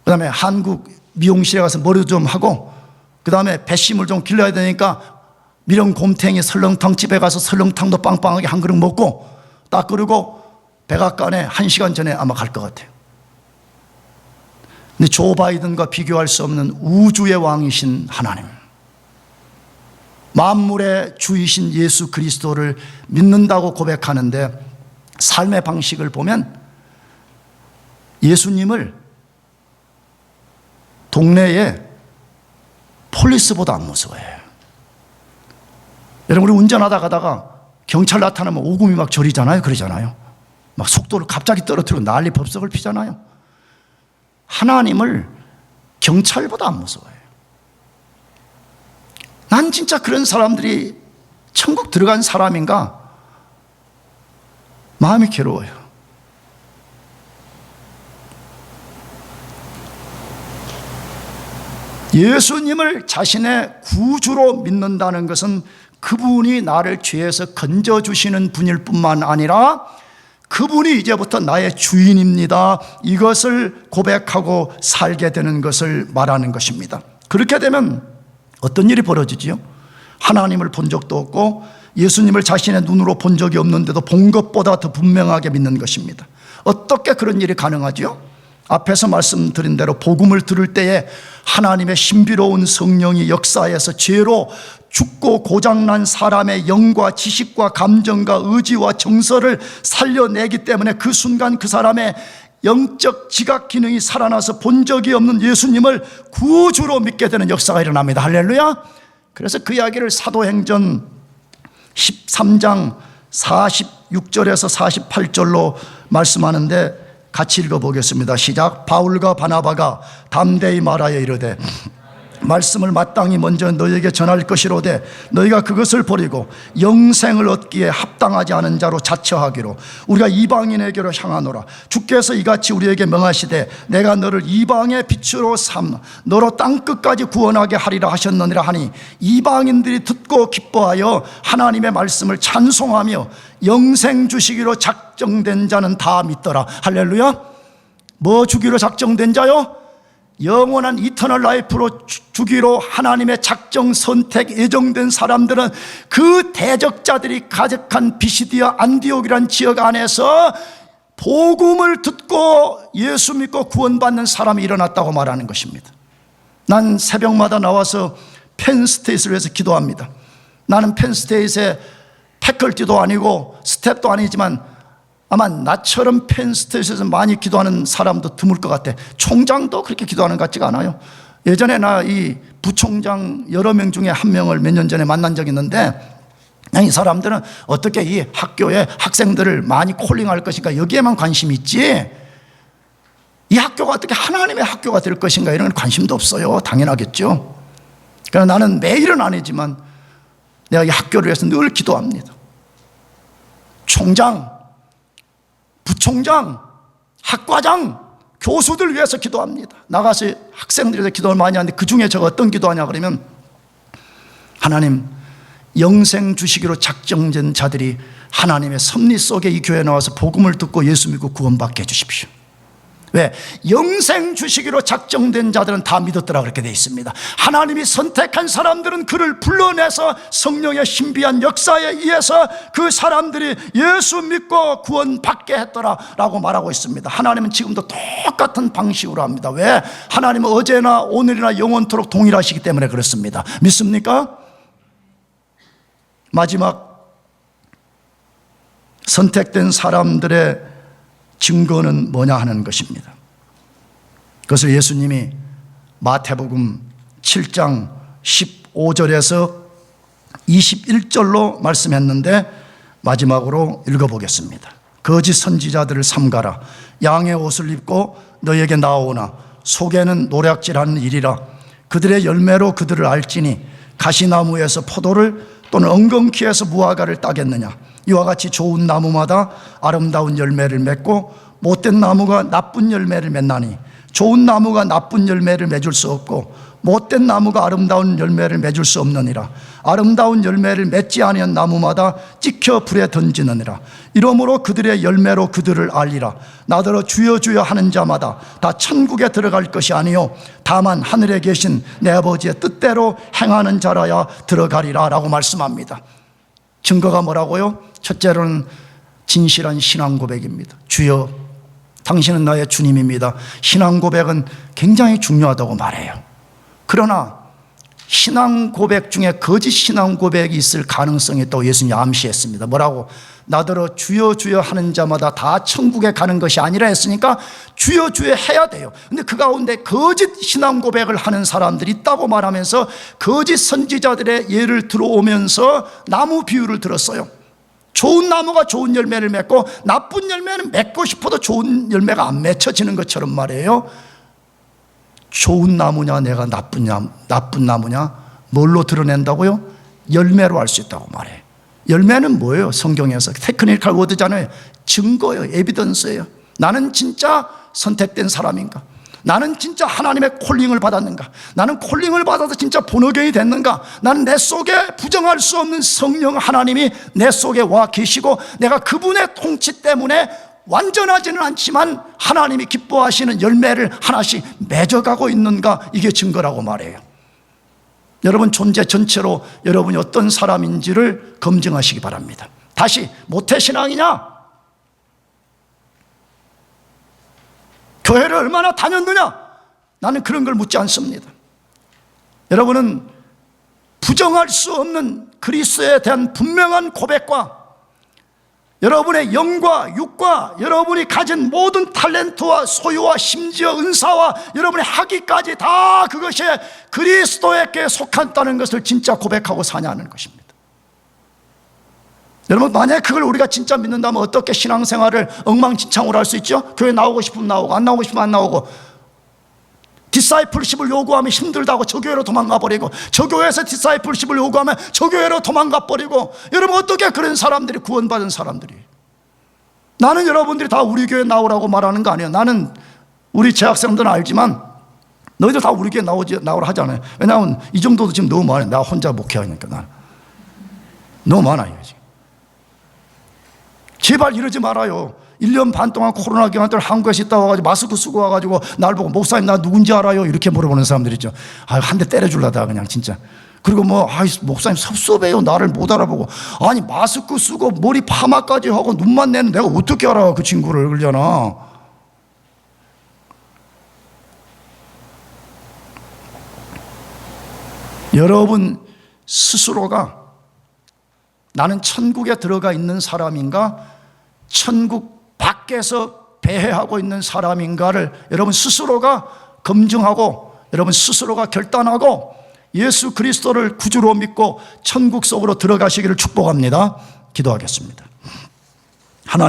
그 다음에 한국 미용실에 가서 머리도 좀 하고, 그 다음에 배심을 좀 길러야 되니까 미령 곰탱이 설렁탕 집에 가서 설렁탕도 빵빵하게 한 그릇 먹고 딱 그러고 백악관에 1시간 전에 아마 갈 것 같아요. 근데 조 바이든과 비교할 수 없는 우주의 왕이신 하나님, 만물의 주이신 예수 그리스도를 믿는다고 고백하는데 삶의 방식을 보면 예수님을 동네에 폴리스보다 안 무서워해요. 여러분, 우리 운전하다 가다가 경찰 나타나면 오금이 막 저리잖아요. 그러잖아요. 막 속도를 갑자기 떨어뜨리고 난리 법석을 피잖아요. 하나님을 경찰보다 안 무서워해요. 난 진짜 그런 사람들이 천국 들어간 사람인가 마음이 괴로워요. 예수님을 자신의 구주로 믿는다는 것은 그분이 나를 죄에서 건져주시는 분일 뿐만 아니라 그분이 이제부터 나의 주인입니다, 이것을 고백하고 살게 되는 것을 말하는 것입니다. 그렇게 되면 어떤 일이 벌어지지요? 하나님을 본 적도 없고 예수님을 자신의 눈으로 본 적이 없는데도 본 것보다 더 분명하게 믿는 것입니다. 어떻게 그런 일이 가능하지요? 앞에서 말씀드린 대로 복음을 들을 때에 하나님의 신비로운 성령이 역사해서 죄로 죽고 고장난 사람의 영과 지식과 감정과 의지와 정서를 살려내기 때문에 그 순간 그 사람의 영적 지각 기능이 살아나서 본 적이 없는 예수님을 구주로 믿게 되는 역사가 일어납니다. 할렐루야. 그래서 그 이야기를 사도행전 13장 46절에서 48절로 말씀하는데 같이 읽어보겠습니다. 시작. 바울과 바나바가 담대히 말하여 이르되 말씀을 마땅히 먼저 너희에게 전할 것이로되 너희가 그것을 버리고 영생을 얻기에 합당하지 않은 자로 자처하기로 우리가 이방인에게로 향하노라. 주께서 이같이 우리에게 명하시되 내가 너를 이방의 빛으로 삼 너로 땅끝까지 구원하게 하리라 하셨느니라 하니 이방인들이 듣고 기뻐하여 하나님의 말씀을 찬송하며 영생 주시기로 작정된 자는 다 믿더라. 할렐루야. 뭐 주기로 작정된 자요? 영원한 이터널 라이프로 주기로 하나님의 작정, 선택, 예정된 사람들은 그 대적자들이 가득한 비시디아 안디옥이란 지역 안에서 복음을 듣고 예수 믿고 구원받는 사람이 일어났다고 말하는 것입니다. 난 새벽마다 나와서 펜스테이트를 위해서 기도합니다. 나는 펜스테이트의 패컬티도 아니고 스텝도 아니지만 아마 나처럼 펜스테이트에서 많이 기도하는 사람도 드물 것 같아. 총장도 그렇게 기도하는 것 같지가 않아요. 예전에 나 이 부총장 여러 명 중에 한 명을 몇 년 전에 만난 적이 있는데 이 사람들은 어떻게 이 학교에 학생들을 많이 콜링할 것인가 여기에만 관심이 있지 이 학교가 어떻게 하나님의 학교가 될 것인가 이런 관심도 없어요. 당연하겠죠. 그러나 나는 매일은 아니지만 내가 이 학교를 위해서 늘 기도합니다. 총장, 부총장, 학과장, 교수들 위해서 기도합니다. 나가서 학생들에 대해서 기도를 많이 하는데 그 중에 제가 어떤 기도하냐 그러면 하나님 영생 주시기로 작정된 자들이 하나님의 섭리 속에 이 교회에 나와서 복음을 듣고 예수 믿고 구원받게 해주십시오. 왜? 영생 주시기로 작정된 자들은 다 믿었더라 그렇게 되어 있습니다. 하나님이 선택한 사람들은 그를 불러내서 성령의 신비한 역사에 의해서 그 사람들이 예수 믿고 구원받게 했더라 라고 말하고 있습니다. 하나님은 지금도 똑같은 방식으로 합니다. 왜? 하나님은 어제나 오늘이나 영원토록 동일하시기 때문에 그렇습니다. 믿습니까? 마지막 선택된 사람들의 증거는 뭐냐 하는 것입니다. 그것을 예수님이 마태복음 7장 15절에서 21절로 말씀했는데 마지막으로 읽어보겠습니다. 거짓 선지자들을 삼가라. 양의 옷을 입고 너에게 나오나 속에는 노략질하는 일이라. 그들의 열매로 그들을 알지니 가시나무에서 포도를 또는 엉겅퀴에서 무화과를 따겠느냐. 이와 같이 좋은 나무마다 아름다운 열매를 맺고 못된 나무가 나쁜 열매를 맺나니 좋은 나무가 나쁜 열매를 맺을 수 없고 못된 나무가 아름다운 열매를 맺을 수 없느니라. 아름다운 열매를 맺지 아니한 나무마다 찍혀 불에 던지느니라. 이러므로 그들의 열매로 그들을 알리라. 나더러 주여 주여 하는 자마다 다 천국에 들어갈 것이 아니요 다만 하늘에 계신 내 아버지의 뜻대로 행하는 자라야 들어가리라 라고 말씀합니다. 증거가 뭐라고요? 첫째로는 진실한 신앙 고백입니다. 주여 당신은 나의 주님입니다. 신앙 고백은 굉장히 중요하다고 말해요. 그러나 신앙 고백 중에 거짓 신앙 고백이 있을 가능성이 있다고 예수님이 암시했습니다. 뭐라고? 나더러 주여 주여 하는 자마다 다 천국에 가는 것이 아니라 했으니까 주여 주여 해야 돼요. 근데 그 가운데 거짓 신앙 고백을 하는 사람들이 있다고 말하면서 거짓 선지자들의 예를 들어오면서 나무 비유를 들었어요. 좋은 나무가 좋은 열매를 맺고 나쁜 열매는 맺고 싶어도 좋은 열매가 안 맺혀지는 것처럼 말이에요. 좋은 나무냐 내가 나쁜 나무냐 뭘로 드러낸다고요? 열매로 알 수 있다고 말해요. 열매는 뭐예요? 성경에서 테크니컬 워드잖아요. 증거예요. 에비던스예요. 나는 진짜 선택된 사람인가? 나는 진짜 하나님의 콜링을 받았는가? 나는 콜링을 받아서 진짜 본어경이 됐는가? 나는 내 속에 부정할 수 없는 성령 하나님이 내 속에 와 계시고 내가 그분의 통치 때문에 완전하지는 않지만 하나님이 기뻐하시는 열매를 하나씩 맺어가고 있는가? 이게 증거라고 말해요. 여러분 존재 전체로 여러분이 어떤 사람인지를 검증하시기 바랍니다. 다시 모태신앙이냐? 교회를 얼마나 다녔느냐? 나는 그런 걸 묻지 않습니다. 여러분은 부정할 수 없는 그리스도에 대한 분명한 고백과 여러분의 영과 육과 여러분이 가진 모든 탤런트와 소유와 심지어 은사와 여러분의 학위까지 다 그것이 그리스도에게 속한다는 것을 진짜 고백하고 사냐는 것입니다. 여러분, 만약에 그걸 우리가 진짜 믿는다면 어떻게 신앙생활을 엉망진창으로 할 수 있죠? 교회 나오고 싶으면 나오고 안 나오고 싶으면 안 나오고, 디사이플십을 요구하면 힘들다고 저 교회로 도망가 버리고, 저 교회에서 디사이플십을 요구하면 저 교회로 도망가 버리고. 여러분, 어떻게 그런 사람들이 구원받은 사람들이? 나는 여러분들이 다 우리 교회 나오라고 말하는 거 아니에요. 나는 우리 재학생들은 알지만 너희들 다 우리 교회 나오라 하잖아요. 왜냐하면 이 정도도 지금 너무 많아요. 나 혼자 목회하니까. 나는 너무 많아요 지금. 제발 이러지 말아요. 1년 반 동안 코로나 기간 동안 한국에서 있다 와가지고 마스크 쓰고 와가지고 날 보고 목사님 나 누군지 알아요? 이렇게 물어보는 사람들 있죠. 한 대 때려줄라다 그냥 진짜. 그리고 목사님 섭섭해요. 나를 못 알아보고. 아니, 마스크 쓰고 머리 파마까지 하고 눈만 내는 내가 어떻게 알아 그 친구를. 그러잖아. 여러분 스스로가 나는 천국에 들어가 있는 사람인가, 천국 밖에서 배회하고 있는 사람인가를 여러분 스스로가 검증하고 여러분 스스로가 결단하고 예수 그리스도를 구주로 믿고 천국 속으로 들어가시기를 축복합니다. 기도하겠습니다. 하나님